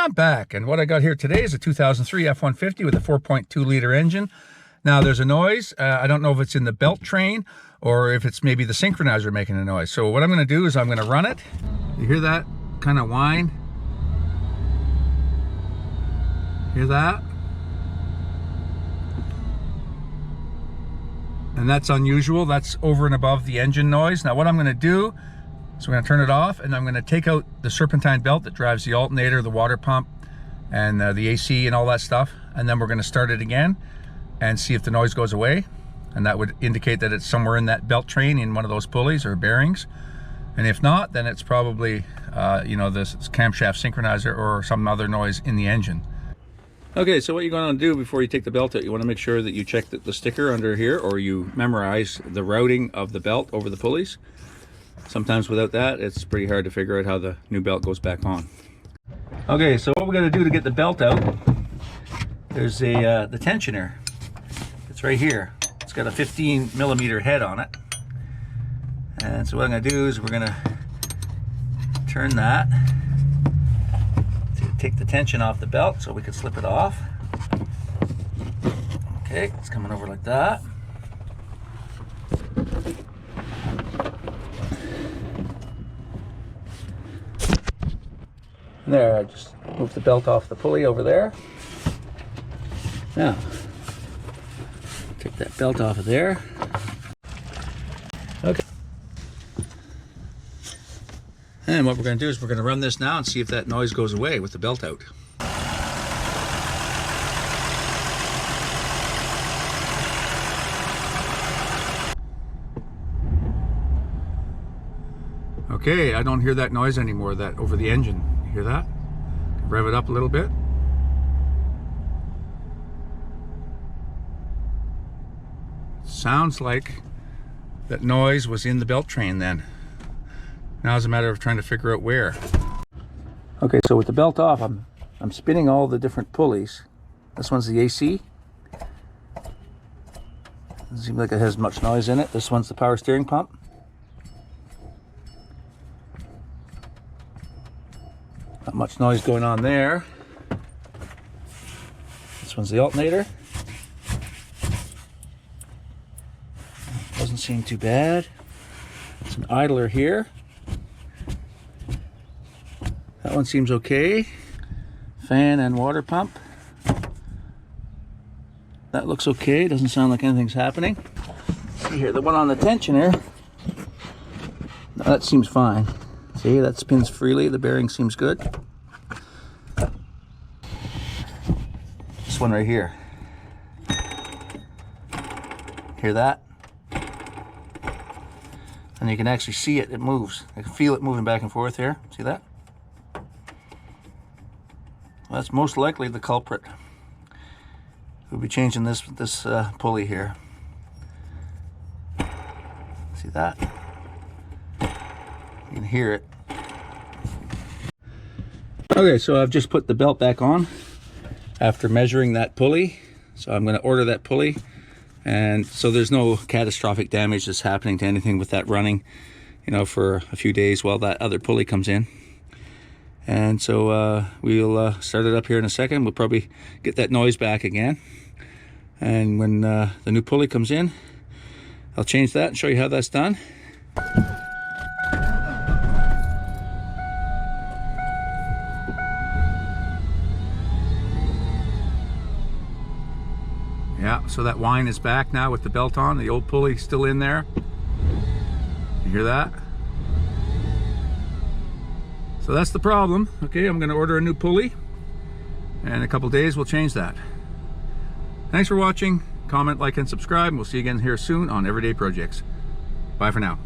I'm back, and what I got here today is a 2003 F-150 with a 4.2 liter engine. Now there's a noise. I don't know if it's in the belt train or if it's maybe the synchronizer making a noise. So what I'm going to do is I'm going to run it. You hear that kind of whine? Hear that? And that's unusual. That's over and above the engine noise. Now what I'm going to do is we're going to turn it off, and I'm going to take out the serpentine belt that drives the alternator, the water pump, and the AC and all that stuff. And then we're going to start it again and see if the noise goes away. And that would indicate that it's somewhere in that belt train in one of those pulleys or bearings. And if not, then it's probably, you know, this camshaft synchronizer or some other noise in the engine. Okay, so what you're going to do before you take the belt out, you want to make sure that you check the sticker under here, or you memorize the routing of the belt over the pulleys. Sometimes without that, it's pretty hard to figure out how the new belt goes back on. Okay, so what we're going to do to get the belt out, there's the tensioner. It's right here. It's got a 15mm head on it. And so what I'm going to do is we're going to turn that to take the tension off the belt so we can slip it off. Okay, it's coming over like that. There, I just moved the belt off the pulley over there. Now, take that belt off of there. Okay. And what we're going to do is we're going to run this now and see if that noise goes away with the belt out. Okay, I don't hear that noise anymore, that over the engine. You hear that? Rev it up a little bit. Sounds like that noise was in the belt train then. Now it's a matter of trying to figure out where. Okay, so with the belt off, I'm spinning all the different pulleys. This one's the AC. Doesn't seem like it has much noise in it. This one's the power steering pump. Not much noise going on there. This one's the alternator. Doesn't seem too bad. It's an idler here. That one seems okay. Fan and water pump. That looks okay. Doesn't sound like anything's happening. See here, the one on the tensioner. No, that seems fine. See, that spins freely. The bearing seems good. This one right here. Hear that? And you can actually see it. It moves. I can feel it moving back and forth here. See that? Well, that's most likely the culprit. We'll be changing this pulley here. See that? You can hear it. Okay, so I've just put the belt back on after measuring that pulley. So I'm going to order that pulley, and so there's no catastrophic damage that's happening to anything with that running, you know, for a few days while that other pulley comes in. And so we'll start it up here in a second. We'll probably get that noise back again. And when the new pulley comes in, I'll change that and show you how that's done. Yeah, so that whine is back now with the belt on. The old pulley still in there. You hear that? So that's the problem. Okay, I'm going to order a new pulley, and in a couple days we'll change that. Thanks for watching. Comment, like, and subscribe, and we'll see you again here soon on Everyday Projects. Bye for now.